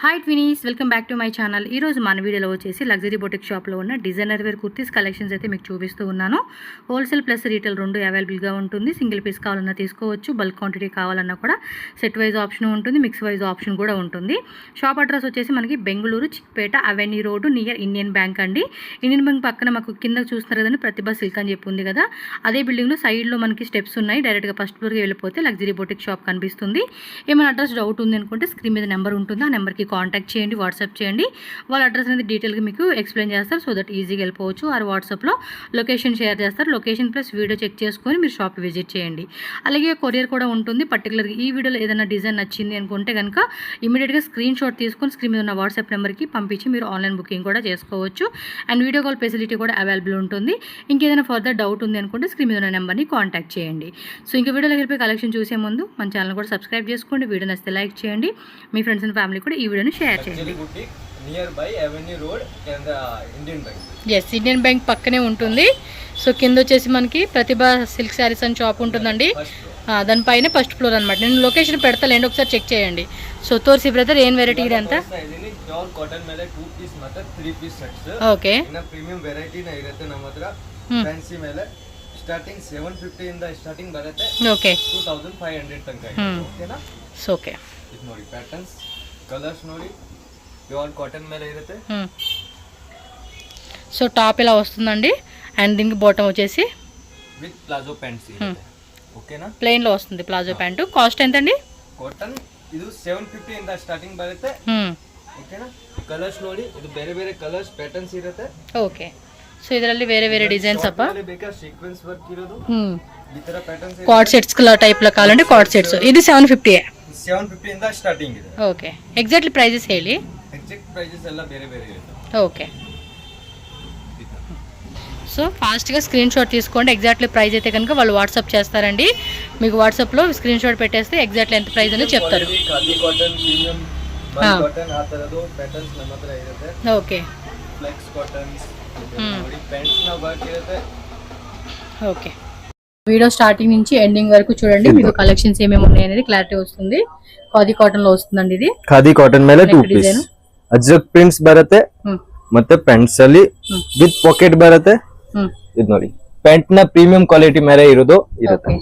Hi twinnies, welcome back to my channel. ఈరోజు మన వీడియోలో వచ్చేసి లగ్జరీ బొటిక్ షాప్లో ఉన్న డిజైనర్ వేర్ కుర్తీస్ కలెక్షన్స్ అయితే మీకు చూపిస్తూ ఉన్నాను. హోల్సేల్ ప్లస్ రీటైల్ రెండు అవైలబుల్గా ఉంటుంది. సింగిల్ పీస్ కావాలన్నా తీసుకోవచ్చు, బల్క్ క్వాంటిటీ కావాలన్నా కూడా సెట్ వైజ్ ఆప్షన్ ఉంటుంది, మిక్స్ వైజ్ ఆప్షన్ కూడా ఉంటుంది. షాప్ అడ్రస్ వచ్చేసి మనకి Bengaluru Chickpet avenue road near Indian bank అండి. ఇండియన్ బ్యాంక్ పక్కన మాకు కింద చూస్తున్నారు కదండి ప్రతిభా సిల్క్ అని చెప్పి ఉంది కదా, అదే బిల్డింగ్లో సైడ్లో మనకి స్టెప్స్ ఉన్నాయి. డైరెక్ట్గా ఫస్ట్ ఫ్లోర్కి వెళ్ళిపోతే లగ్జరీ బొటిక్ షాప్ కనిపిస్తుంది. ఏమైనా అడ్రస్ డౌట్ ఉంది అనుకుంటే స్క్రీన్ మీద నెంబర్ ఉంటుంది, ఆ నెంబర్కి కాంటాక్ట్ చేయండి, వాట్సాప్ చేయండి. వాళ్ళ అడ్రస్ అనేది డీటెయిల్గా మీకు ఎక్స్ప్లెయిన్ చేస్తారు, సో దట్ ఈజీగా వెళ్ళిపోవచ్చు. ఆ వాట్సాప్లో లొకేషన్ షేర్ చేస్తారు. లొకేషన్ ప్లస్ వీడియో చెక్ చేసుకొని మీరు షాప్ విజిట్ చేయండి. అలాగే కొరియర్ కూడా ఉంటుంది. పర్టికులర్గా ఈ వీడియోలో ఏదైనా డిజైన్ నచ్చింది అనుకుంటే కనుక ఇమీడియట్గా స్క్రీన్ షాట్ తీసుకొని స్క్రీన్ మీద ఉన్న వాట్సాప్ నెంబర్కి పంపించి మీరు ఆన్లైన్ బుకింగ్ కూడా చేసుకోవచ్చు. అండ్ వీడియో కాల్ ఫెసిలిటీ కూడా అవైలబుల్ ఉంటుంది. ఇంకేదైనా ఫర్దర్ డౌట్ ఉంది అనుకుంటే స్క్రీన్ మీద ఉన్న నెంబర్ని కాంటాక్ట్ చేయండి. సో ఇంకా వీడియోలోకి వెళ్ళిపోయి కలెక్షన్ చూసే ముందు మన ఛానల్ కూడా సబ్స్క్రైబ్ చేసుకోండి. వీడియో నచ్చితే లైక్ చేయండి, మీ ఫ్రెండ్స్ అండ్ ఫ్యామిలీ కూడా ఈ వీడియోని షేర్ చేయండి. ఎస్, ఇండియన్ బ్యాంక్ పక్కనే ఉంటుంది. సో కింద వచ్చేసి మనకి ప్రతిభా సిల్క్ శారీస్ అని షాప్ ఉంటుందండి. దానిపైన ఫస్ట్ ఫ్లోర్ అనమాట. నేను లొకేషన్ పెడతాలేండి, ఒకసారి చెక్ చేయండి. సో తోర్సి బ్రదర్ ఏం వెరైటీ ಇದೆ ಅಂತ? ಪ್ಯೂರ್ ಕಾಟನ್ ಮೇಲೆ 2 ಪೀಸ್ ಮತ್ತೆ 3 ಪೀಸ್ ಸೆಟ್ಸ್. ಓಕೆ. ಇನ್ನ ಪ್ರೀಮಿಯಂ ವೆರೈಟಿ ನ ಇರುತ್ತೆ ನಮ್ಮ ಹತ್ರ. ಫ್ಯಾನ್ಸಿ ಮೇಲೆ ಸ್ಟಾರ್ಟಿಂಗ್ 750 ಇಂದ ಸ್ಟಾರ್ಟಿಂಗ್ ಬರುತ್ತೆ. ಓಕೆ. 2500 ತನಕ ಇದೆ. ಓಕೆನಾ? So okay. ಇದು ನೋಡಿ ಪ್ಯಾಟರ್ನ್ಸ್, ಕಲರ್ಸ್ ನೋಡಿ. ప్యూర్ కాటన్ ಮೇಲೆ ಇರುತ್ತೆ. సో టాప్ ఇలా వస్తుందండి, అండ్ దీనికి బాటమ్ వచ్చేసి విత్ ప్లాజో ప్యాంట్స్ ఇರುತ್ತೆ. ఓకేనా? ప్లెయిన్ లో వస్తుంది ప్లాజో ప్యాంట్. కాస్ట్ ఎంత అండి? కాటన్ ಇದು 750 ಇಂದ ಸ್ಟಾರ್ಟಿಂಗ್ ಬರುತ್ತೆ. ಓಕೆನಾ? ಕಲರ್ಸ್ ನೋಡಿ, ಇದು ಬೇರೆ ಬೇರೆ ಕಲರ್ಸ್ ಪ್ಯಾಟರ್ನ್ಸ್ ಇರುತ್ತೆ. ಓಕೆ. ಸೊ ಇದರಲ್ಲಿ ಬೇರೆ ಬೇರೆ ಡಿಸೈನ್ಸ್ ಅಪ್ಪ ಬೇಕಾ ಸೀಕ್ವೆನ್ಸ್ ವರ್ಕ್ ಇರೋದು ಈ ತರ patterns. Card sets colour type ಲ ಕಾಲಂడి ಕಾರ್ಡ್ ಸೆಟ್ಸ್. ಇದು 750 ಇಂದ ಸ್ಟಾರ್ಟಿಂಗ್ ಇದೆ. ಓಕೆ. ಎಕ್ಸಾಕ್ಟ್ಲಿ ಪ್ರೈಸಸ್ ಹೇಳಿ. ಎಕ್ಸಾಕ್ಟ್ ಪ್ರೈಸಸ್ ಎಲ್ಲ ಬೇರೆ ಬೇರೆ ಇರುತ್ತೆ. ఓకే. సో ఫాస్ట్గా స్క్రీన్ షాట్ తీసుకోండి. ఎగ్జాక్ట్లీ ప్రైస్ అయితే కనుక వాళ్ళు వాట్సాప్ చేస్తారండి. మీకు వాట్సాప్లో స్క్రీన్ షాట్ పెట్టేస్తే ఎగ్జాక్ట్లీ ఎంత ప్రైస్ అనేది చెప్తారు. ఓకే. ఓకే. వీడియో స్టార్టింగ్ నుంచి ఎండింగ్ వరకు చూడండి, మీకు కలెక్షన్స్ ఏమేమి ఉన్నాయి అనేది క్లారిటీ వస్తుంది. ఖాదీ కాటన్ లో వస్తుందండి. ఇది ಖಾದಿ ಕಾಟನ್ ಮೇಲೆ 2 ಪೀಸ್ ಅಜ್ರಕ್ ಪ್ರಿಂಟ್ಸ್ ಬರುತ್ತೆ, ಮತ್ತೆ ಪ್ಯಾಂಟ್ಸ್ ಅಲ್ಲಿ ವಿತ್ ಪಾಕೆಟ್ ಬರುತ್ತೆ. ಇದು ನೋಡಿ ಪ್ಯಾಂಟ್ ನ ಪ್ರೀಮಿಯಂ ಕ್ವಾಲಿಟಿ ಮೇಲೆ ಇರೋದು ಇರುತ್ತೆ.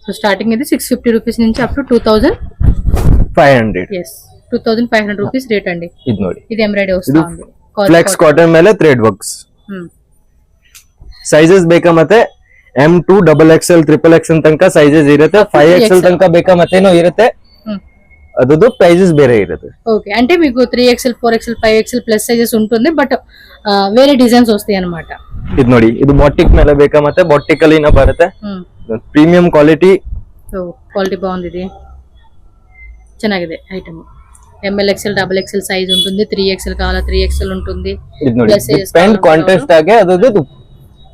సో స్టార్టింగ్ ఇది 650 రూపీస్ నుంచి up to 2500. yes, 2500 rupees rate అండి. ఇది ನೋಡಿ, ఇది ఎంబ్రాయిడరీ వస్తుంది. ಫ್ಲೆಕ್ಸ್ ಕಾಟನ್ ಮೇಲೆ ಥ್ರೆಡ್ ವರ್ಕ್ಸ್. ಸೈಜಸ್ ಬೇಕಾ ಮತ್ತೆ M2 XXL XXL ತನಕ ಸೈಜಸ್ ಇರುತ್ತೆ. 5XL ತನಕ ಬೇಕಾ ಮತ್ತೇನೋ ಇರುತ್ತೆ. ಅದು ಪ್ರೈಸಸ್ ಬೇರೆ ಇರುತ್ತೆ. ఓకే. అంటే మీకు 3XL 4XL 5XL plus sizes ఉంటుంది, బట్ వేరే డిజైన్స్ వస్తాయి అన్నమాట. ಇದು ನೋಡಿ, ಇದು ಬಾಟಿಕ್ ಮೇಲೆ ಬೇಕಾ ಮತ್ತೆ ಬಾಟಿಕ್ ಅಲ್ಲಿ ಬರುತ್ತೆ. Premium quality. క్వాలిటీ బాగుంది, ఇది ಚೆನ್ನಾಗಿದೆ item. ML XL XXL size ఉంటుంది. 3XL కావాలా 3XL ఉంటుంది. ಇದು ನೋಡಿ ಪ್ಯಾಂಟ್ ಕಾಂಟ್ರಾಸ್ಟ್ ಆಗಿ ಅದು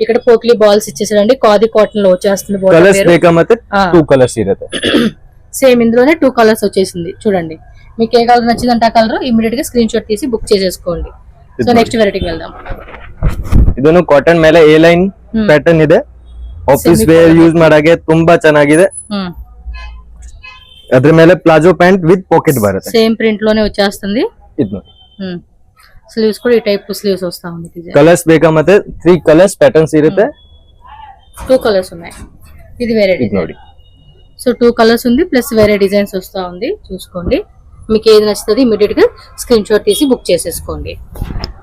ఇక్కడ పోక్లీ బాల్స్ ఇచ్చేసారండి. ఖాదీ కాటన్ లో వచ్చేస్తుంది. కలర్స్ ಬೇಕಾ ಮತ್ತೆ 2 కలర్స్ ఇರುತ್ತೆ. సేమ్ ఇందులోనే 2 కలర్స్ వచ్చేసింది. చూడండి, మీకు ఏ కలర్ నచ్చిందంటే ఆ కలర్ ఇమిడియట్ గా స్క్రీన్ షాట్ తీసి బుక్ చేసేసుకోండి. సో నెక్స్ట్ వెరైటీకి వెళ్దాం. ಇದನ್ನು ಕಾಟನ್ ಮೇಲೆ ಎ ಲೈನ್ ಪ್ಯಾಟರ್ನ್ ಇದೆ. ಆಫೀಸ್ ವೇರ್ ಯೂಸ್ ಮಾಡಾಗೆ ತುಂಬಾ ಚೆನ್ನಾಗಿದೆ. ಅದ್ರ ಮೇಲೆ ಪ್ಲಾಜೋ ಪ್ಯಾಂಟ್ ವಿತ್ ಪಾಕೆಟ್ ಬರುತ್ತೆ. సేమ్ ప్రింట్ లోనే వచ్చేస్తుంది. ಇದು ನೋಡಿ, స్లీవ్స్ కూడా ఈ టైప్ స్లీవ్స్ వస్తా ఉంది. కలర్స్ ಬೇಕಾ ಮತ್ತೆ 3 కలర్స్ ప్యాటర్న్స్ ఇರುತ್ತೆ. 2 కలర్స్ ఉన్నాయి. ఇది వేరే డిజైన్ ನೋಡಿ. సో 2 కలర్స్ ఉంది, ప్లస్ వేరే డిజైన్స్ వస్తా ఉంది. చూసుకోండి, మీకు ఏది నచ్చుతుంది ఇమీడియట్ గా స్క్రీన్ షాట్ తీసి బుక్ చేసేసుకోండి.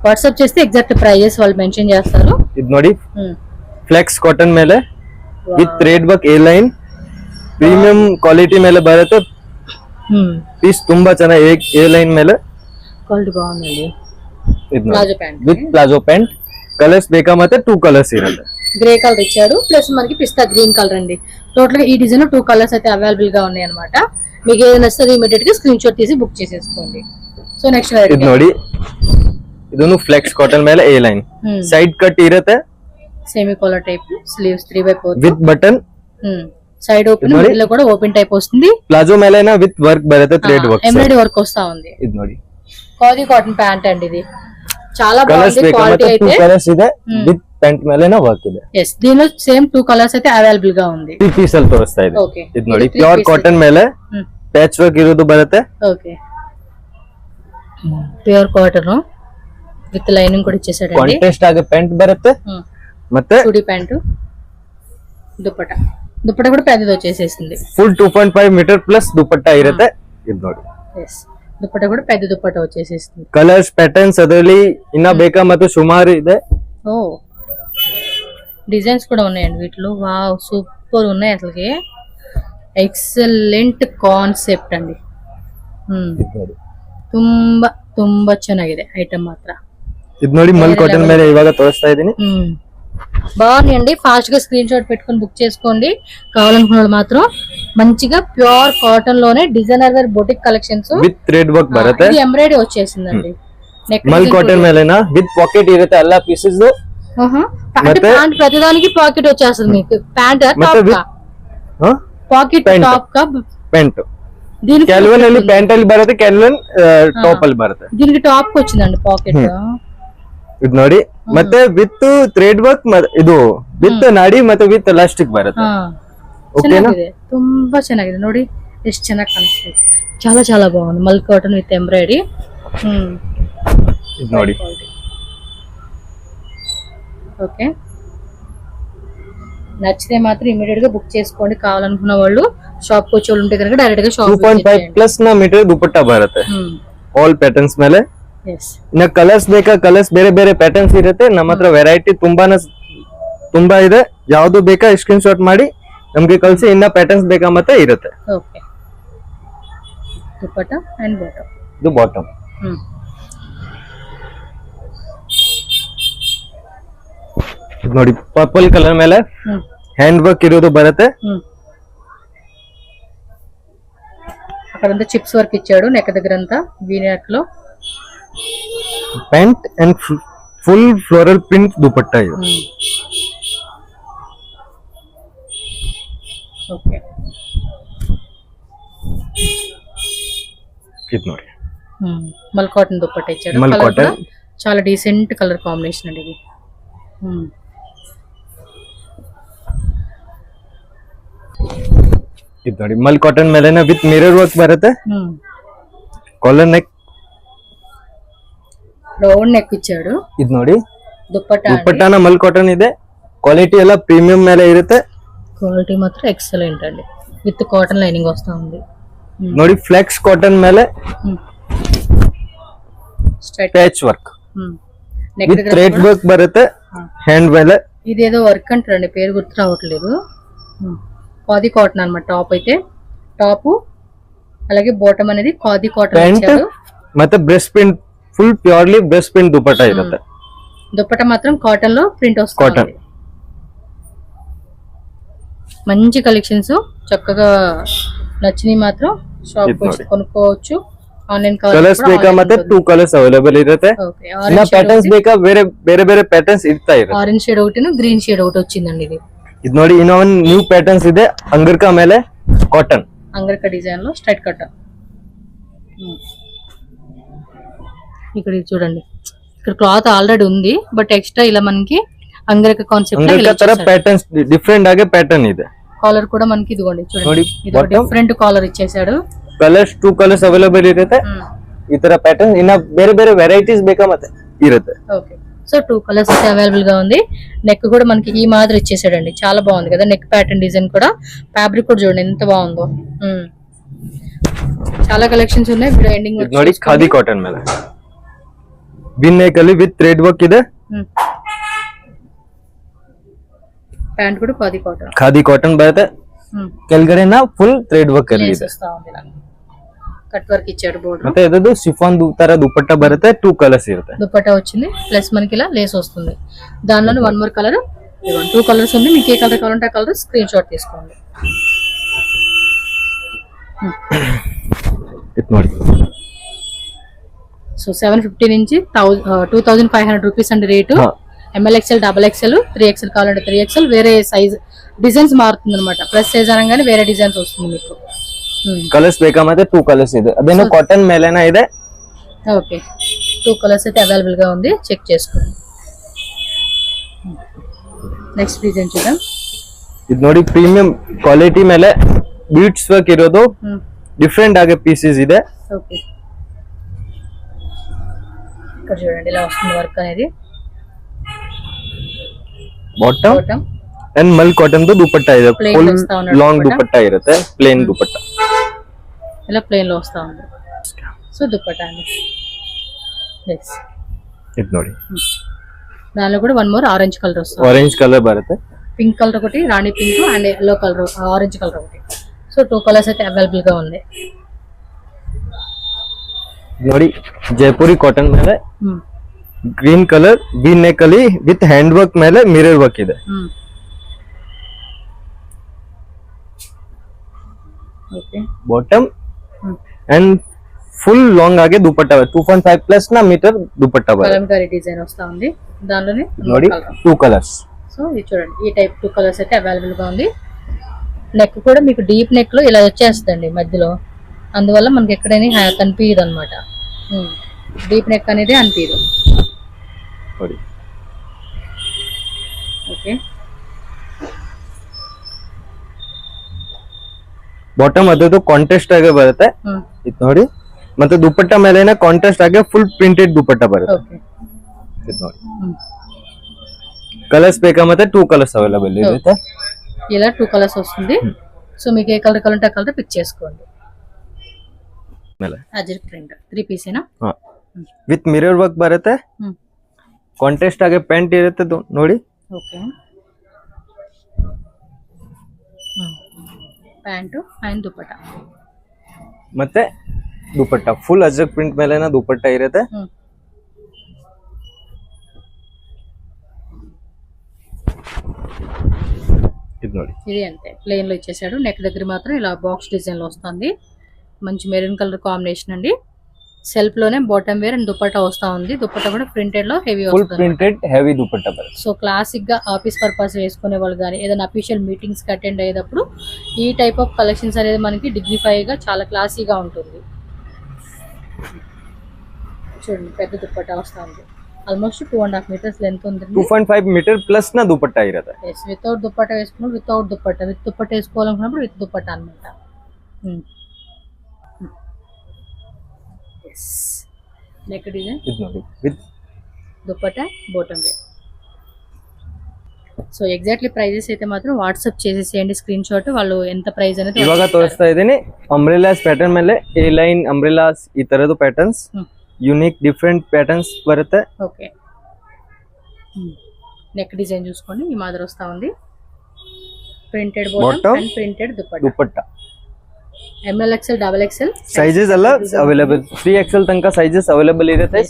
వాట్సాప్ చేస్తే ఎగ్జాక్ట్ ప్రైజెస్ వాళ్ళు మెన్షన్ చేస్తారు. ఇది ನೋಡಿ, ಫ್ಲೆಕ್ಸ್ ಕಾಟನ್ ಮೇಲೆ with thread work A line premium quality ಮೇಲೆ ಬರುತ್ತೆ. ಪೀಸ್ ತುಂಬಾ ಚೆನ್ನಾಗಿ ಎ ಲೈನ್ ಮೇಲೆ ಕ್ವಾಲಿಟಿ బాగుందండి. Palazzo pant with palazzo pant. Colours ಬೇಕಾ ಮತ್ತೆ 2 కలర్స్ ఇರುತ್ತೆ. గ్రే కలర్ ఇచ్చాడు, ప్లస్ మనకి పిస్తా గ్రీన్ కలర్ అండి. టోటల్ గా ఈ డిజైన్ 2 కలర్స్ అయితే అవైలబుల్ గా ఉన్నాయి అన్నమాట. మీకు ఏది నచ్చితే ఇమీడియట్ గా స్క్రీన్ షాట్ తీసి బుక్ చేసేసుకోండి. సో నెక్స్ట్ ಇದು ನೋಡಿ, ಇದನ್ನು ಫ್ಲೆಕ್ಸ್ ಕಾಟನ್ ಮೇಲೆ ಎ ಲೈನ್ ಸೈಡ್ ಕಟ್ ಇರುತ್ತೆ. Semi collar type sleeves 3/4 with button. Side open, middle కూడా ఓపెన్ టైప్ వస్తుంది. ప్లాజో ಮೇಲೆನಾ ವಿತ್ ವರ್ಕ್ ಬರುತ್ತೆ. ಥ್ರೆಡ್ ವರ್ಕ್, ఎంబ్రాయిడరీ వర్క్ వస్తా ఉంది. ಇದು ನೋಡಿ, ఖాదీ కాటన్ ప్యాంట్ అండి. ఇది చాలా బాగుంది. క్వాలిటీ అయితే 2 కలర్స్ ಇದೆ. ವಿತ್ ಪ್ಯಾಂಟ್ ಮೇಲೆನಾ ವರ್ಕ್ ಇದೆ. yes, దీనిలో సేమ్ 2 కలర్స్ అయితే అవైలబుల్ గా ఉంది. 3 ಪೀಸ್ ಅಲ್ಲಿ ತೋರಿಸ್ತಾ ಇದೆ. ಓಕೆ. ಇದು ನೋಡಿ, ಪ್ಯೂರ್ ಕಾಟನ್ ಮೇಲೆ ಪ್ಯಾಚ್ ವರ್ಕ್ ಇರೋದು ಬರುತ್ತೆ. Okay. Pure cotton with lining ಕೂಡ ಇచ్చేసాడండి. ಕಾಂಟ್ರಾಸ್ಟ್ ಆಗಿ ಪ್ಯಾಂಟ್ ಬರುತ್ತೆ ಮತ್ತೆ ಚೂಡಿ ಪ್ಯಾಂಟ್ ದುಪ್ಪಟ್ಟ కూడా పెద్దది వచ్చేసేసింది. ಫುಲ್ 2.5 ಮೀಟರ್ ಪ್ಲಸ್ ದುಪ್ಪಟ್ಟ ಇರುತ್ತೆ. ಇದು ನೋಡಿ ದುಪ್ಪಟ್ಟ ಕೂಡ పెద్ద ದುಪ್ಪಟ್ಟ వచ్చేసేసింది. ಕಲರ್ಸ್ ಪ್ಯಾಟರ್ನ್ಸ್ ಅದರಲ್ಲಿ ಇನ್ನ ಬೇಕಾ ಮತ್ತು ಸುಮಾರು ಇದೆ. ఓ డిజైన్స్ కూడా ఉన్నాయండి వీటిలో. వావ్ సూపర్ ఉన్నాయి అసలుకి. ಎಕ್ಸಲೆಂಟ್ ಕಾನ್ಸೆಪ್ಟ್ ಅಂడి. ತುಂಬಾ ತುಂಬಾ ಚೆನ್ನಾಗಿದೆ ಐಟಮ್ ಮಾತ್ರ. ಇದು ನೋಡಿ ಮಲ್ ಕಾಟನ್ ಮೇಲೆ ಇವಾಗ ತೋರಿಸ್ತಾ ಇದೀನಿ. బాగున్నాయండి. ఫాస్ట్ గా స్క్రీన్ షాట్ పెట్టుకొని బుక్ చేసుకోండి. కావాలనుకున్న వాళ్ళు మాత్రం మంచిగా ప్యూర్ కాటన్ లోనే designer wear boutique collections with thread work ಬರುತ್ತೆ. ఇది ఎంబ్రాయిడరీ వచ్చేసిందండి. మల్ కాటన్ ಮೇಲೆనా విత్ పాకెట్ ఇರುತ್ತೆ ಎಲ್ಲ పీసెస్. ప్యాంట్ ప్రతిదానికి పాకెట్ వచ్చేస్తుంది మీకు. ప్యాంట్ టాప్ కా ಪಾಕೆಟ್ ಟಾಪ್ ಕ ಪ್ಯಾಂಟ್ దీనికి క్యాల్విన్ ಅಲ್ಲಿ ಪ್ಯಾಂಟ್ ಅಲ್ಲಿ ಬರುತ್ತೆ, ಕ್ಯಾಲ್ವಿನ್ ಟಾಪ್ ಅಲ್ಲಿ ಬರುತ್ತೆ. దీనికి టాప్ కి వచ్చిందండి పాకెట్. ಇದು ನೋಡಿ ಮತ್ತೆ ವಿತ್ ಥ್ರೆಡ್ ವರ್ಕ್ ಇದು ವಿತ್ ನಾಡಿ ಮತ್ತೆ ವಿತ್ ಎಲಾಸ್ಟಿಕ್ ಬರುತ್ತೆ. ಓಕೆನಾ? ತುಂಬಾ ಚೆನ್ನಾಗಿದೆ ನೋಡಿ ಎಷ್ಟು ಚೆನ್ನಾಗಿ ಕಾಣಿಸ್ತಿದೆ. చాలా చాలా బాగుంది. మల్ కాటన్ విత్ ఎంబ్రాయిడరీ. ಇದು ನೋಡಿ. ఓకే నచ్చితే మాత్రం ఇమిడియట్ గా బుక్ చేసుకోండి. కావాలనుకున్న వాళ్ళు షాప్ కి వచ్చి వాళ్ళు ఉంటే కనుక డైరెక్ట్ గా షాప్ 2.5 ಪ್ಲಸ್ ನ ಮೀಟರ್ ದುಪ್ಪಟ್ಟ ಬರುತ್ತೆ. ಆಲ್ ಪ್ಯಾಟರ್ನ್ಸ್ ಮೇಲೆ. ಇನ್ನ ಕಲರ್ಸ್ ಬೇಕಾ, ಕಲರ್ಸ್ ಬೇರೆ ಬೇರೆ ಪ್ಯಾಟರ್ನ್ಸ್ ಇರುತ್ತೆ. ನಮ್ಮ ಹತ್ರ ವೆರೈಟಿ ತುಂಬಾ ಇದೆ. ಯಾವ್ದು ಬೇಕಾ ಸ್ಕ್ರೀನ್ ಶಾಟ್ ಮಾಡಿ ನಮ್ಗೆ ಕಳಿಸಿ. ಇನ್ನ ಪ್ಯಾಟರ್ನ್ಸ್ ಬೇಕಾ ಮತ್ತೆ ಇರುತ್ತೆ. Okay dupatta and bottom. ಇದು ಬಾಟಮ್. ನೋಡಿ ಪರ್ಪಲ್ ಕಲರ್ ಮೇಲೆ హ్యాండ్ వర్క్ ఇరోదు బరతే. అక్కడంతా చిప్స్ వర్క్ ఇచ్చాడు నెక్ దగ్గర అంతా. వీ నెక్ లో pant and full floral print dupatta ఇది. ఓకే ఇది ನೋಡಿ మల్ కాటన్ దుపట్టా ఇచ్చాడు. మల్ కాటన్ చాలా డీసెంట్ కలర్ కాంబినేషన్ అండి ఇది. ಇದು ನೋಡಿ ಮಲ್ ಕಾಟನ್ ಮೇಲೆ ವಿತ್ ಮಿರರ್ ವರ್ಕ್ ಬರುತ್ತೆ. ಕಾಲರ್ ನೆಕ್ ರೌಂಡ್ ನೆಕ್ ಇಚ್ಚಾడు. ಇದು ನೋಡಿ ದುಪ್ಪಟ್ಟಾನ ಮಲ್ ಕಾಟನ್ ಇದೆ. ಕ್ವಾಲಿಟಿ ಎಲ್ಲ ಪ್ರೀಮಿಯಂ ಮೇಲೆ ಇರುತ್ತೆ. ಕ್ವಾಲಿಟಿ ಮಾತ್ರ ಎಕ್ಸಲೆಂಟ್ ಅಂడి. ವಿತ್ ಕಾಟನ್ ಲೈನಿಂಗ್ ವಸ್ತಾ ఉంది. ನೋಡಿ ಫ್ಲೆಕ್ಸ್ ಕಾಟನ್ ಮೇಲೆ straight patch work with thread work బರುತ್ತೆ. హ్యాండ్ ಮೇಲೆ ఇదేదో వర్క్ అంటారండి, పేరు గుర్తు రావట్లేదు. ఖాదీ కాటన్ అన్నమాట. టాప్ అయితే టాప్, అలాగే బాటమ్ అనేది ఖాదీ కాటన్ ఇచ్చారు. ಮತ್ತೆ బ్రెస్ట్ ప్రింట్ ఫుల్ ప్యూర్లీ బ్రెస్ట్ ప్రింట్ దుపట్టా ఇರುತ್ತೆ. దుపట్టా మాత్రం కాటన్ లో ప్రింట్ వస్తుంది. మంచి కలెక్షన్స్. చక్కగా నచ్చిని మాత్రం షాప్ వచ్చి కొనుక్కోవచ్చు. ఆన్లైన్ కలర్స్ ಬೇಕಾ ಮತ್ತೆ 2 కలర్స్ అవైలబుల్ ಇರುತ್ತೆ. ಇನ್ನ ಪ್ಯಾಟರ್ನ್ಸ್ ಬೇಕಾ ಬೇರೆ ಬೇರೆ ಪ್ಯಾಟರ್ನ್ಸ್ ಇರ್ತಾ ಇರುತ್ತೆ. ಆರೆಂಜ್ ಶೇಡ್ ఒకటి గ్రీన్ షేడ్ ఒకటి వచ్చిందండి ఇది. ಇದು ನೋಡಿ ಇನ್ನೊಂದು ನ್ಯೂ ಪ್ಯಾಟರ್ನ್ಸ್ ಇದೆ. ಅಂಗರ್ಕಾ ಮೇಲೆ ಕಾಟನ್, అంగర్కా డిజైన్ లో స్ట్రైట్ కట్. ఇక్కడ చూడండి, ఇక్కడ క్లాత్ ఆల్రెడీ ఉంది బట్ ఎక్స్ట్రా ఇలా మనకి అంగర్కా కాన్సెప్ట్ లో ఇలా ತರ ಪ್ಯಾಟರ್ನ್ಸ್ ಡಿಫರೆಂಟ್ ಆಗಿ ಪ್ಯಾಟರ್ನ್ ಇದೆ. కాలర్ కూడా మనకి ఇదిగోండి చూడండి, ఇది డిఫరెంట్ కాలర్ ఇచ్చేసాడు. ಕಲರ್ಸ್ 2 ಕಲರ್ಸ್ ಅವೈಲಬಲ್ ಇರುತ್ತೆ. ಈ ತರ ಪ್ಯಾಟರ್ನ್ ಇನ್ನ ಬೇರೆ ಬೇರೆ ವೆರೈಟೀಸ್ ಬೇಕಾ ಮತ್ತೆ ಇರುತ್ತೆ. ఓకే సో 2 కలర్స్ అయితే అవైలబుల్ గా ఉంది. నెక్ కూడా మనకి ఈ మాదిరి ఇచ్చేసాడండి. చాలా బాగుంది కదా నెక్ ప్యాటర్న్ డిజైన్ కూడా. ఫ్యాబ్రిక్ కూడా చూడండి ఎంత బాగుందో. చాలా కలెక్షన్స్ ఉన్నాయి. వీడియో ఎండింగ్ ನೋಡಿ ಖಾದಿ ಕಾಟನ್ ಮೇಲೆ ವಿನ್ ನೆಕ್ ಅಲ್ಲಿ ವಿತ್ ಥ್ರೆಡ್ ವರ್ಕ್ ಇದೆ. ಪ್ಯಾಂಟ್ ಕೂಡ ಖಾದಿ ಕಾಟನ್ ಬರುತ್ತೆ. ಕೆಳಗಡೆ ಫುಲ್ ಥ್ರೆಡ್ ವರ್ಕ್ ಅಲ್ಲಿ ಇದೆ. కట్ వర్క్ ఇచ్చాడు బోర్డర్. ಮತ್ತೆ ಇದು ಶಿಫಾನ್ ತರ దుపట్టా బರುತ್ತೆ. 2 కలర్స్ ఇರುತ್ತೆ. దుపట్టా వచ్చింది ప్లస్ మనకి ఇలా లేస్ వస్తుంది. దానిలోనే వన్ మోర్ కలర్, 2 కలర్స్ ఉంది. మీకు ఏ కలర్ కావాలంటే ఆ కలర్ స్క్రీన్ షాట్ తీసుకోండి. ఇది ನೋಡಿ. సో 750 నుంచి 2500 రూపీస్ అండి రేటు. MLXL, XXL, 3XL కావాలంటే 3XL. వేరే సైజ్ డిజైన్స్ మారుతుంది అనమాట. ప్లస్ సైజ్ అనగానే వేరే డిజైన్స్ వస్తుంది మీకు. కలర్స్ ಬೇಕಾ ಮತ್ತೆ 2 కలర్స్ ಇದೆ. అదేనో కాటన్ ಮೇಲೆనా ಇದೆ. ఓకే 2 కలర్స్ అయితే అవైలబుల్ గా ఉంది. చెక్ చేసుకోండి. నెక్స్ట్ డిజైన్ చూద్దాం. ಇದು ನೋಡಿ ಪ್ರೀಮಿಯಂ ಕ್ವಾಲಿಟಿ ಮೇಲೆ ಬೀಟ್ಸ್ ವರ್ಕ್ ಇರೋದು. ಡಿಫರೆಂಟ್ ಆಗಿ ಪೀಸಸ್ ಇದೆ. ఓకే ఇక్కడ చూడండి ఇలా వస్తుంది వర్క్ అనేది. Bottom bottom and mul cotton dupatta ಇದೆ. Plain ಫುಲ್ ವಸ್ತಾ ಉಂಟು ಲಾಂಗ್ ದುಪಟ್ಟಾ. ದುಪಟ್ಟಾ ಇರುತ್ತೆ, ಪ್ಲೇನ್ ದುಪಟ್ಟಾ. ఇలా ప్లెయిన్ లో వస్తా ఉంది. సో దుపట్టా అండి. ఎస్ ಇದು ನೋಡಿ, దానిలో కూడా వన్ మోర్ ఆరెంజ్ కలర్ వస్తుంది. ಆರೆಂಜ್ ಕಲರ್ ಬರುತ್ತೆ, పింక్ కలర్ ఒకటి, rani pink and yellow colour, orange colour ఒకటి. సో 2 కలర్స్ అయితే అవైలబుల్ గా ఉంది. ನೋಡಿ ಜೈಪುರಿ ಕಾಟನ್ ಮೇಲೆ ಗ್ರೀನ್ ಕಲರ್ ವಿ ನೆಕ್ ಅಲ್ಲಿ ವಿತ್ ಹ್ಯಾಂಡ್ ವರ್ಕ್ ಮೇಲೆ ಮಿರರ್ ವರ್ಕ್ ಇದೆ. Okay bottom and full long ಆಗಿ ದುಪಟ್ಟಾ 2.5 ಪ್ಲಸ್ ನ ಮೀಟರ್ ದುಪಟ್ಟಾ ಬರುತ್ತೆ. కలంకారీ డిజైన్ వస్తా ఉంది. దానిలోనే ನೋಡಿ 2 కలర్స్. సో ఇది చూడండి, ఈ టైప్ 2 కలర్స్ అయితే అవైలబుల్ గా ఉంది. నెక్ కూడా మీకు డీప్ నెక్ లో ఇలా వచ్చేస్తుందండి మధ్యలో, అందువల్ల మనకి ఎక్కడైనా కనిపించదు అనమాట. డీప్ నెక్ అనేది అనిపించదు. ನೋಡಿ ఓకే ಬಾಟಮ್ ಅದು ಕಾಂಟ್ರಾಸ್ಟ್ ಆಗಿ ಬರುತ್ತೆ. ಇದು ನೋಡಿ, ಮತ್ತೆ ದುಪಟ್ಟಾ ಮೇಲೆನ ಕಾಂಟ್ರಾಸ್ಟ್ ಆಗಿ ಫುಲ್ ಪ್ರಿಂಟೆಡ್ ದುಪಟ್ಟಾ ಬರುತ್ತೆ. ఓకే ಇದು ನೋಡಿ, కలర్స్ ಬೇಕಾ ಮತ್ತೆ 2 కలర్స్ అవైలబుల్ ఇರುತ್ತೆ. ఇలా 2 కలర్స్ వస్తుంది. సో మీకు ఏ కలర్ కావాలంటే ఆ కలర్ పిక్ చేసుకోండి. ಮೇಲೆ అజర్ ప్రింట్ 3 పీస్ ఏనా? ವಿತ್ ಮಿರರ್ ವರ್ಕ್ ಬರುತ್ತೆ, ಕಾಂಟ್ರಾಸ್ಟ್ ಆಗಿ ಪ್ಯಾಂಟ್ ಇರುತ್ತೆ. ನೋಡಿ ఓకే ಪ್ಯಾಂಟ್ ಅಂಡ್ ದುಪಟ್ಟಾ, ಮತ್ತೆ ದುಪಟ್ಟಾ ಫುಲ್ ಅಜರಕ್ ಪ್ರಿಂಟ್ ಮೇಲೆನ ದುಪಟ್ಟಾ ಇರುತ್ತೆ. ఇది ನೋಡಿ, ఇది అంతే ప్లెయిన్ లో ఇచ్చేసాడు. నెక్ దగ్గర మాత్రం ఇలా బాక్స్ డిజైన్ లో వస్తుంది. మంచి మెరూన్ కలర్ కాంబినేషన్ అండి. సెల్ఫ్ లోనే బాటమ్ వేర్ అండ్ దుపట్టా వస్తా ఉంది. దుపట్టా కూడా ప్రింటెడ్ లో హెవీ ఫుల్ వస్తుంది. ప్రింటెడ్ హెవీ దుపట్టా బರುತ್ತೆ. సో క్లాసిక్ గా ఆఫీస్ పర్పస్ వేసుకునే వాళ్ళు కానీ ఏదైనా అఫీషియల్ మీటింగ్స్ కి అటెండ్ అయ్యేటప్పుడు ఈ టైప్ ఆఫ్ కలెక్షన్స్ అనేది మనకి డిగ్నిఫై గా చాలా క్లాసీగా ఉంటుంది. చూడండి, పెద్ద దుపట్టా వస్తా ఉంది. ఆల్మోస్ట్ 2.5 మీటర్స్ లెంత్ ఉంది. 2.5 మీటర్ ప్లస్ న దుపట్టా ఇರುತ್ತೆ. వితౌట్ దుపట్టా వేసుకున్నప్పుడు వితౌట్ దుపట్టా, విత్ దుపట్టా వేసుకోవాలనుకున్నప్పుడు విత్ దుపట్టా అనమాట. నెక్ డిజైన్ ఇది ನೋಡಿ with dupatta bottom wear. So exactly prices అయితే మాత్రం వాట్సాప్ చేసేసేయండి స్క్రీన్ షాట్, వాళ్ళు ఎంత ప్రైస్ అనేది ಇವಾಗ ತೋರಿಸ್ತಾ ಇದೀನಿ. ಅಂಬ್ರೆಲಾಸ್ ಪ್ಯಾಟರ್ನ್ ಮೇಲೆ ಎ ಲೈನ್ ಅಂಬ್ರೆಲಾಸ್ ಈ ತರದ್ದು ಪ್ಯಾಟರ್ನ್ಸ್, యూనిక్ డిఫరెంట్ ప్యాటర్న్స్ బರುತ್ತೆ. ఓకే నెక్ డిజైన్ చూసుకోండి, ఈ మాదిరి వస్తా ఉంది. Printed bottom and printed dupatta. ML XL double XL sizes ಎಲ್ಲ ಅವೈಲೇಬಲ್, 3XL ತನಕ ಸೈಜಸ್ ಅವೈಲೇಬಲ್ ಇರುತ್ತೆ.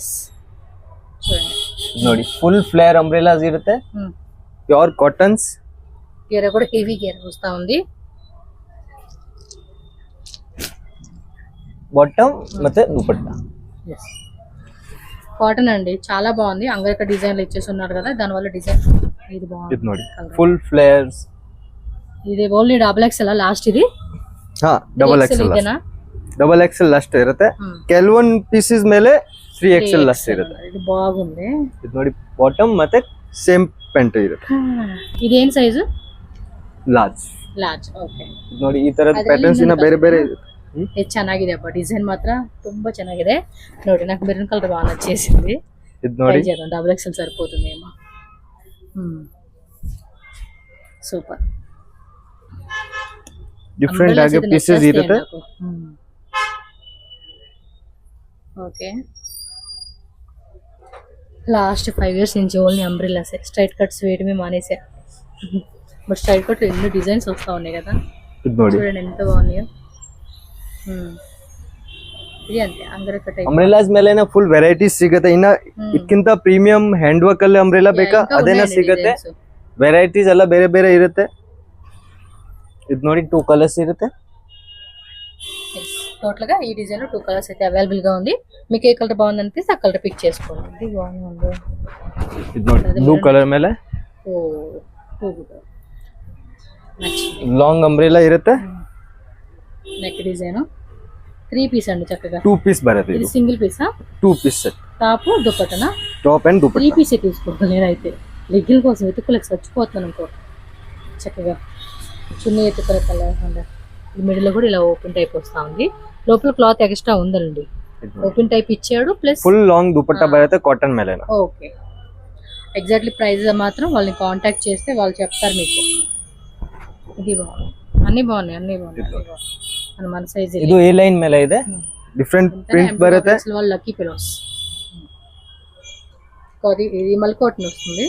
ನೋಡಿ ಫುಲ್ ಫ್ಲೇರ್ ಅಂಬ್ರೆಲಾಸ್ ಇರುತ್ತೆ, ಪ್ಯೂರ್ ಕಾಟನ್ಸ್. గేర కూడా హెవీ గేర వస్తా ఉంది. బాటమ్ ಮತ್ತೆ దుపట్టా కాటన్ అండి, చాలా బాగుంది. అంగరక డిజైన్లు ఇచ్చేసి ఉన్నారు కదా, దాని వల్ల డిజైన్ ఇది బాగుంది. ఇది ನೋಡಿ ఫుల్ ఫ్లేర్స్. ఇది ఓన్లీ డబల్ XL లాస్ట్, ఇది double XL double XL last ಇರುತ್ತೆ. ಕೆಲವೊಂದು ಪೀಸಸ್ ಮೇಲೆ 3XL ಲಾಸ್ಟ್ ಇರುತ್ತೆ. ఇది బాగుంది. ಇದು ನೋಡಿ ಬಾಟಮ್ ಮತ್ತೆ ಸೇಮ್ ಪ್ಯಾಂಟ್ ಇರುತ್ತೆ. ಇದೇನ್ ಸೈಜು? ಲಾರ್ಜ್. Large, okay. ನೋಡಿ ಈ ತರದ ಪ್ಯಾಟರ್ನ್ಸ್ ಇನ್ನ ಬೇರೆ ಬೇರೆ ಇರುತ್ತೆ. ಇದು ಚೆನ್ನಾಗಿದೆ ಅಪ್ಪ, ಡಿಸೈನ್ ಮಾತ್ರ ತುಂಬಾ ಚೆನ್ನಾಗಿದೆ. ನೋಡಿ నాకు మెరూన్ కలర్ బాగా నచ్చేసింది. ಇದು ನೋಡಿ డబల్ XL సరిపోతుందేమో. సూపర్. డిఫరెంట్ ಆಗಿ పీసెస్ ಇರುತ್ತೆ. ఓకే. లాస్ట్ 5 years నుంచి ఓన్లీ అంబ్రెల్లాసే, స్ట్రైట్ కట్స్ వేయడమే మానేసా. బట్ స్ట్రైట్ కట్ ఎన్ని డిజైన్స్ వస్తా ఉన్నాయి కదా, ಇದು ನೋಡಿ చూడండి ఎంత బాగున్నాయో. ఇది అంతే అంగరక టైప్ ಅಂಬ್ರೆಲಾಸ್ ಮೇಲೆನ ಫುಲ್ ವೆರೈಟೀಸ್ ಸಿಗುತ್ತೆ. ಇನ್ನ ಇದಕ್ಕಿಂತ ಪ್ರೀಮಿಯಂ ಹ್ಯಾಂಡ್ ವರ್ಕ್ ಅಲ್ಲಿ ಅಂಬ್ರೆಲಾ ಬೇಕಾ ಅದೇನ ಸಿಗುತ್ತೆ. ವೆರೈಟೀಸ್ ಎಲ್ಲ ಬೇರೆ ಬೇರೆ ಇರುತ್ತೆ. ಇದು ನೋಡಿ 2 ಕಲರ್ಸ್ ಇರುತ್ತೆ. టోటల్ గా ఈ డిజైన్ లో 2 కలర్స్ అయితే అవైలబుల్ గా ఉంది. మీకు ఏ కలర్ బాగుంది అనిపిస్తే ఆ కలర్ పిక్ చేసుకోండి. ఇది బాగుంది. ಇದು ನೋಡಿ ಬ್ಲೂ ಕಲರ್ ಮೇಲೆ లాంగ్ అంబ్రెలా ఇರುತ್ತೆ. నెక్ డిజైన్ 3 పీస్ అండి, చక్కగా 2 పీస్ బರುತ್ತೆ. ఇది సింగిల్ పీసా? 2 పీస్ సెట్, టాప్ దుపట్టనా? టాప్ అండ్ దుపట్టా 3 పీసే తీసుకోవాలి. నేనైతే లెగ్గిన్ కోసం వెతుకులకు చచ్చిపోతున్నాను అనుకో. చక్కగా చున్నీ ఎత్తుకల కలర్ మిడిల్ లో కూడా ఇలా ఓపెన్ టైప్ వస్తా ఉంది. లోపల క్లాత్ ఎక్స్ట్రా ఉందండి. ఓపెన్ టైప్ ఇచ్చాడు ప్లస్ ಫುಲ್ ಲಾಂಗ್ ದುಪಟ್ಟಾ ಬರುತ್ತೆ ಕಾಟನ್ ಮೇಲೆನ. ఓకే. ఎగ్జాక్ట్లీ ప్రైస్ మాత్రం వాళ్ళని కాంటాక్ట్ చేస్తే వాళ్ళు చెప్తారు మీకు. ఇది బాగుంది, అన్ని బాగున్నాయి మన సైజ్. ಇದು ಎ ಲೈನ್ ಮೇಲೆ ಇದೆ, ಡಿಫರೆಂಟ್ ಪ್ರಿಂಟ್ ಬರುತ್ತೆ. వాళ్ళు లక్కీ పిలోస్. ఇది మల్కోటన్ వస్తుంది.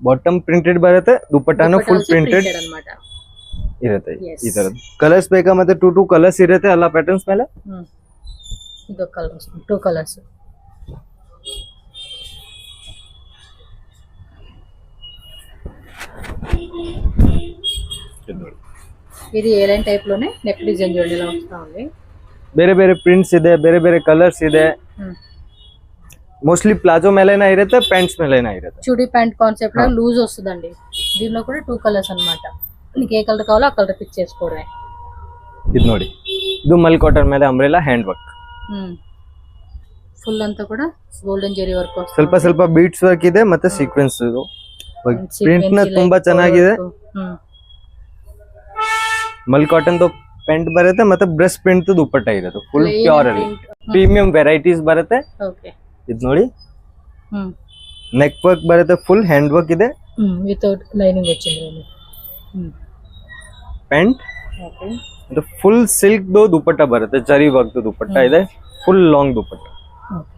ಬಾಟಮ್ ಪ್ರಿಂಟೆಡ್ ಬರುತ್ತೆ, ದುಪಟ್ಟಾನು ಫುಲ್ ಪ್ರಿಂಟೆಡ್ ಅన్నమాట ಇರುತ್ತೆ. ಈ ತರದ್ದು ಕಲರ್ಸ್ ಬೇಕಾ ಮತ್ತೆ 2 ಕಲರ್ಸ್ ಇರುತ್ತೆ ಎಲ್ಲ ಪ್ಯಾಟರ್ನ್ಸ್ ಮೇಲೆ. ಇದೊಂದು ಕಲರ್ ವస్తుంది, 2 ಕಲರ್ಸ್. ఇది ఏ లైన్ టైప్ లోనే నెక్ డిజైన్ చూడండి ఇలా వస్తా ఉంది. ಬೇರೆ ಬೇರೆ ಪ್ರಿಂಟ್ಸ್ ಇದೆ, ಬೇರೆ ಬೇರೆ ಕಲರ್ಸ್ ಇದೆ. మోస్ట్లీ ప్లాజో మేలేనా ఇರುತ್ತೆ, ప్యాంట్స్ మేలేనా ఇರುತ್ತೆ. చుడీ ప్యాంట్ కాన్సెప్ట్ లో లూజ్ వస్తుందండి. దీనిలో కూడా 2 కలర్స్ అన్నమాట. మీకు ఏ కలర్ కావాలో ఆ కలర్ పిక్ చేసుకోవడమే. ఇది ನೋಡಿ, ಇದು ಮಲ್ ಕಾಟನ್ ಮೇಲೆ ಅಂಬ್ರೆಲಾ ಹ್ಯಾಂಡ್ ವರ್ಕ್. ಫುಲ್ ಅಂತ ಕೂಡ ಗೋಲ್ಡನ್ ಜೆರಿ ವರ್ಕ್ ವస్తుంది. ಸ್ವಲ್ಪ ಸ್ವಲ್ಪ ಬೀಟ್ಸ್ ವರ್ಕ್ ಇದೆ ಮತ್ತೆ ಸೀಕ್ವೆನ್ಸ್. ಇದು ಪ್ರಿಂಟ್ ನ ತುಂಬಾ ಚೆನ್ನಾಗಿದೆ. ಮಲ್ ಕಾಟನ್ ದು ಪ್ಯಾಂಟ್ ಬರುತ್ತೆ ಮತ್ತೆ ಬ್ರಷ್ ಪ್ರಿಂಟ್ ದುಪಟ್ಟಾ ಇರುತ್ತೆ. ಫುಲ್ ಪ್ಯೂರ್ ಅಲ್ಲಿ ಪ್ರೀಮಿಯಂ ವೆರೈಟೀಸ್ ಬರುತ್ತೆ. ಓಕೆ, ಇದು ನೋಡಿ, ನೆಕ್ ವರ್ಕ್ ಬರುತ್ತೆ, ಫುಲ್ ಹ್ಯಾಂಡ್ ವರ್ಕ್ ಇದೆ, ವಿತೌಟ್ ಲೈನಿಂಗ್ వచ్చింది ಪ್ಯಾಂಟ್. ಓಕೆ, ಇದು ಫುಲ್ ಸಿಲ್ಕ್ ದು ದುಪಟ್ಟಾ ಬರುತ್ತೆ, ಜರಿ ವರ್ಕ್ ದು ದುಪಟ್ಟಾ ಇದೆ, ಫುಲ್ ಲಾಂಗ್ ದುಪಟ್ಟಾ. ಓಕೆ,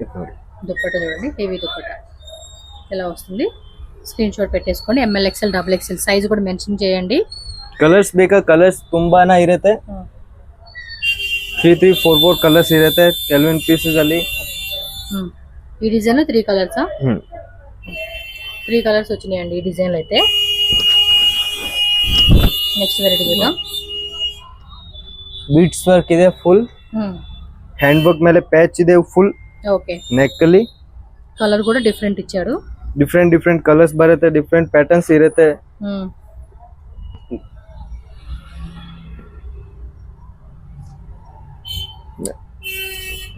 ಇದು ನೋಡಿ దుపట్టా చూడండి, హెవీ దుపట్టా ఎలా వస్తుంది. స్క్రీన్ షాట్ పెట్టేసుకోండి. M L XL double XL size కూడా మెన్షన్ చేయండి. ಕಲರ್ಸ್ ಬೇಕಾ ಕಲರ್ಸ್ ತುಂಬಾನೇ ಇರುತ್ತೆ. 3, 4, 4 ಕಲರ್ಸ್ ಇರುತ್ತೆ ಕೆಲವೊಂದು ಪೀಸಸ್ ಅಲ್ಲಿ. ఈ డిజైన్ లో 3 కలర్స్ 3 కలర్స్ వచ్చినాయండి ఈ డిజైన్ లో అయితే. నెక్స్ట్ వెరైటీ చూద్దాం. ಬೀಟ್ಸ್ ವರ್ಕ್ ಇದೆ, ಫುಲ್ ಹ್ಯಾಂಡ್ ವರ್ಕ್ ಮೇಲೆ ಪ್ಯಾಚ್ ಇದೆ, ಫುಲ್ ఓకే. ನೆಕ್ ಅಲ್ಲಿ కలర్ కూడా డిఫరెంట్ ఇచ్చాడు. ಡಿಫರೆಂಟ್ ಕಲರ್ಸ್ ಬರುತ್ತೆ, ಡಿಫರೆಂಟ್ ಪ್ಯಾಟರ್ನ್ಸ್ ಇರುತ್ತೆ.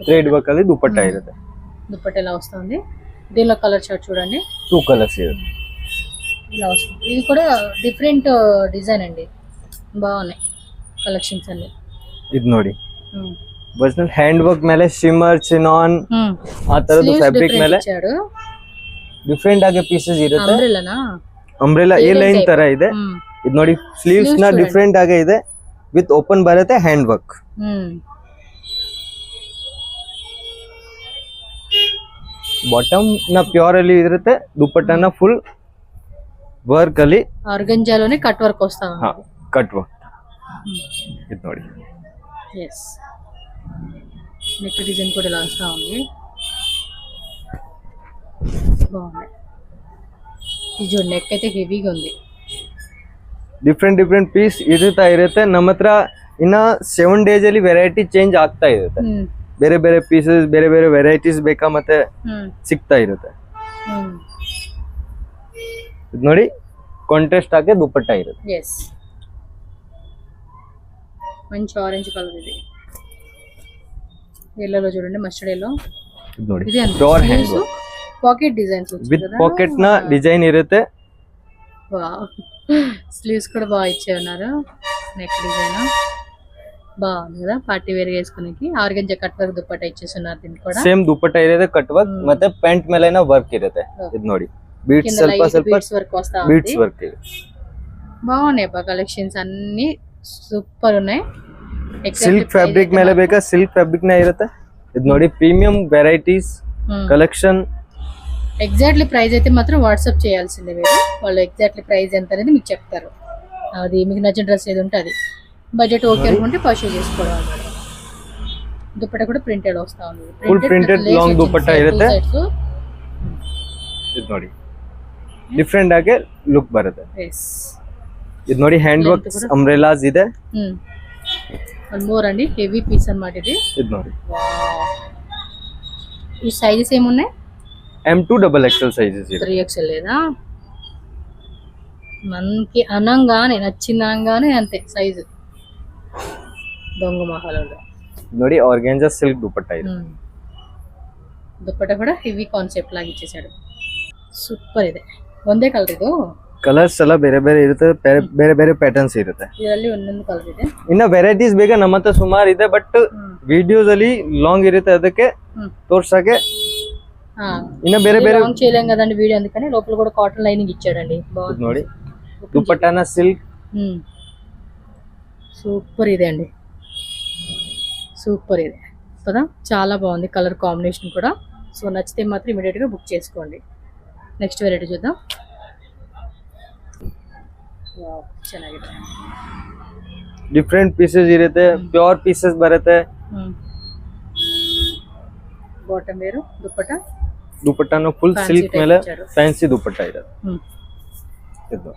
ಥ್ರೆಡ್ ವರ್ಕ್ ಅಲ್ಲಿ ದುಪಟ್ಟಾ ಇರುತ್ತೆ. దుపట్టా ఎలా వస్తుంది. దీనిలో కలర్ చార్ట్ చూడండి, 2 కలర్స్ ఇರುತ್ತೆ. ఇలా వస్తుంది. ఇది కూడా డిఫరెంట్ డిజైన్ అండి, బాగున్నాయి కలెక్షన్స్ అన్ని. ಇದು ನೋಡಿ, ಒರಿಜಿನಲ್ ಹ್ಯಾಂಡ್ ವರ್ಕ್ ಮೇಲೆ ಶಿಮ್ಮರ್ ಚಿನಾನ್ ಆ ತರದ್ದು ಫ್ಯಾಬ್ರಿಕ್ ಮೇಲೆ ಡಿಫರೆಂಟ್ ಆಗಿ ಪೀಸಸ್ ಇರುತ್ತೆ. ಅಂಬ್ರೆಲಾ ಎ ಲೈನ್ ತರ ಇದೆ. ಇದು ನೋಡಿ, ಸ್ಲೀವ್ಸ್ ನ ಡಿಫರೆಂಟ್ ಆಗಿ ಇದೆ, ವಿತ್ ಓಪನ್ ಬರುತ್ತೆ, ಹ್ಯಾಂಡ್ ವರ್ಕ್. ಬಾಟಮ್ ನ ಪ್ಯೂರ್ ಅಲ್ಲಿ ಇರುತ್ತೆ, ದುಪಟ್ಟಾನ ಫುಲ್ ವರ್ಕ್ ಅಲ್ಲಿ ఆర్గంజాలోనే కట్ వర్క్ వస్తా ఉంది. Cut work. ಇದು ನೋಡಿ, ఎస్, నెక్ డిజైన్ కూడా ఇలా వస్తా ఉంది, బాగుంది. ఇది చూడండి, నెక్ అయితే హెవీగా ఉంది. ಡಿಫರೆಂಟ್ ಪೀಸ್ ಇರುತ್ತೆ. ನಮ್ಮ ಹತ್ರ ಇನ್ನ 7 days ಅಲ್ಲಿ ವೆರೈಟಿ ಚೇಂಜ್ ಆಗ್ತಾ ಇರುತ್ತೆ. ಬೇರೆ ಬೇರೆ ಪೀಸಸ್, ಬೇರೆ ಬೇರೆ ವೆರೈಟೀಸ್ ಬೇಕಾ ಮತ್ತೆ ಸಿಗ್ತಾ ಇರುತ್ತೆ. ಇದು ನೋಡಿ, ಕಾಂಟ್ರಾಸ್ಟ್ ಆಗಿ ದುಪಟ್ಟಾ ಇರುತ್ತೆ. ఎస్, మంచి ఆరెంజ్ కలర్. ఇది ఎల్లోలో చూడండి, మస్టర్డ్ ఎల్లో. ಇದು ನೋಡಿ, ఇది అంతే, pure hand work pocket designs with pocket ನ ಡಿಸೈನ್ ಇರುತ್ತೆ. వావ్, స్లీవ్స్ కూడా బాగా ఇచ్చే ఉన్నారు. నెక్ డిజైన్ బాగుంది కదా, పార్టీ వేర్ వేసుకునేకి. ఆర్గంజా కట్ వర్క్ దుపట్టా ఇచ్చేస్తున్నారు. దీనికి కూడా ಸೇಮ್ ದುಪಟ್ಟಾ ಇರುತ್ತೆ, ಕಟ್ ವರ್ಕ್ ಮತ್ತೆ ಪ್ಯಾಂಟ್ ಮೇಲೆನ ವರ್ಕ್ ಇರುತ್ತೆ. ಇದು ನೋಡಿ, ಬೀಟ್ಸ್ ಸ್ವಲ್ಪ ಸ್ವಲ್ಪ బీట్స్ వర్క్ వస్తా ఉంది. ಬೀಟ್ಸ್ ವರ್ಕ್ ಇದೆ. బాగున్నాయి బా కలెక్షన్స్ అన్ని సూపర్ ఉన్నాయి. ಸಿಲ್ಕ್ ಫ್ಯಾಬ್ರಿಕ್ ಮೇಲೆ ಬೇಕಾ ಸಿಲ್ಕ್ ಫ್ಯಾಬ್ರಿಕ್ ನ ಇರುತ್ತೆ. ಇದು ನೋಡಿ, premium varieties collection. Exactly price అయితే మాత్రం వాట్సాప్ చేయాల్సిందే మీరు. వాళ్ళు ఎగ్జాక్ట్లీ ప్రైస్ ఎంత అనేది మీకు చెప్తారు. అది మీకు నచ్చిన డ్రెస్ ఏది ఉంటే అది. బడ్జెట్ ఓకే అనుకుంటే పర్చేజ్ చేసుకోవడం అన్నమాట. దుపట్టా కూడా ప్రింటెడ్ వస్తా ఉంది, ಫುಲ್ ಪ್ರಿಂಟೆಡ್ ಲಾಂಗ್ ದುಪಟ್ಟಾ ಇರುತ್ತೆ. ಇದು ನೋಡಿ, ಡಿಫರೆಂಟ್ ಆಗಿ ಲುಕ್ ಬರುತ್ತೆ. ಇದು ನೋಡಿ, ಹ್ಯಾಂಡ್ ವರ್ಕ್ ಅಂಬ್ರೆಲಾಸ್ ಇದೆ. వన్ మోర్ అండి, హెవీ పీస్ అన్నమాట ఇది. ఇది ನೋಡಿ, ఈ సైజెస్ ఏమున్నాయి? M2 XXL సైజెస్ ಇದೆ. 3XL లేదా? మనకి అనంగానే నచ్చిందంగానే అంతే సైజు. దొంగ మహాలలో ನೋಡಿ, ఆర్గాంజా సిల్క్ దుపట్టా ಇದೆ. దుపట్టా కూడా హెవీ కాన్సెప్ట్ లాగా ఇచ్చేసాడు. సూపర్. ಇದೆ ಒಂದೇ ಕಲರ್ ಇದು. ಕಲರ್ಸ್ ಎಲ್ಲ ಬೇರೆ ಬೇರೆ ಇರುತ್ತೆ, ಬೇರೆ ಬೇರೆ ಪ್ಯಾಟರ್ನ್ಸ್ ಇರುತ್ತೆ. ಇದರಲ್ಲಿ ಒಂದೊಂದು ಕಲರ್ ಇದೆ. ಇನ್ನ ವೆರೈಟೀಸ್ ಬೇಗ ನಮ್ಮ ಹತ್ರ ಸುಮಾರು ಇದೆ, ಬಟ್ ವಿಡಿಯೋಸ್ ಅಲ್ಲಿ ಲಾಂಗ್ ಇರುತ್ತೆ, ಅದಕ್ಕೆ తోర్సాకే ఇన్న ಬೇರೆ ಬೇರೆ లాంగ్ చేయలేం కదండి వీడియో, అందుకని లోపల కూడా కాటన్ లైనింగ్ ఇచ్చాడండి. బాగుంది ನೋಡಿ. దుపట్టానా సిల్క్ సూపర్ ಇದೆ అండి, సూపర్ ಇದೆ కదా, చాలా బాగుంది కలర్ కాంబినేషన్ కూడా. సో నచ్చితే మాత్రం ఇమీడియట్ గా బుక్ చేసుకోండి. నెక్స్ట్ వెరైటీ చూద్దాం. ವಾವ್, ಚೆನ್ನಾಗಿದೆ. ಡಿಫರೆಂಟ್ ಪೀಸಸ್ ಇರುತ್ತೆ, ಪ್ಯೂರ್ ಪೀಸಸ್ ಬರುತ್ತೆ. ಬಾಟಮ್ ವೇರು ದುಪ್ಪಟ್ಟ, ದುಪಟ್ಟಾನು ಫುಲ್ ಸಿಲ್ಕ್ ಮೇಲೆ ಫ್ಯಾನ್ಸಿ ದುಪಟ್ಟ ಇದೆ. ಇದು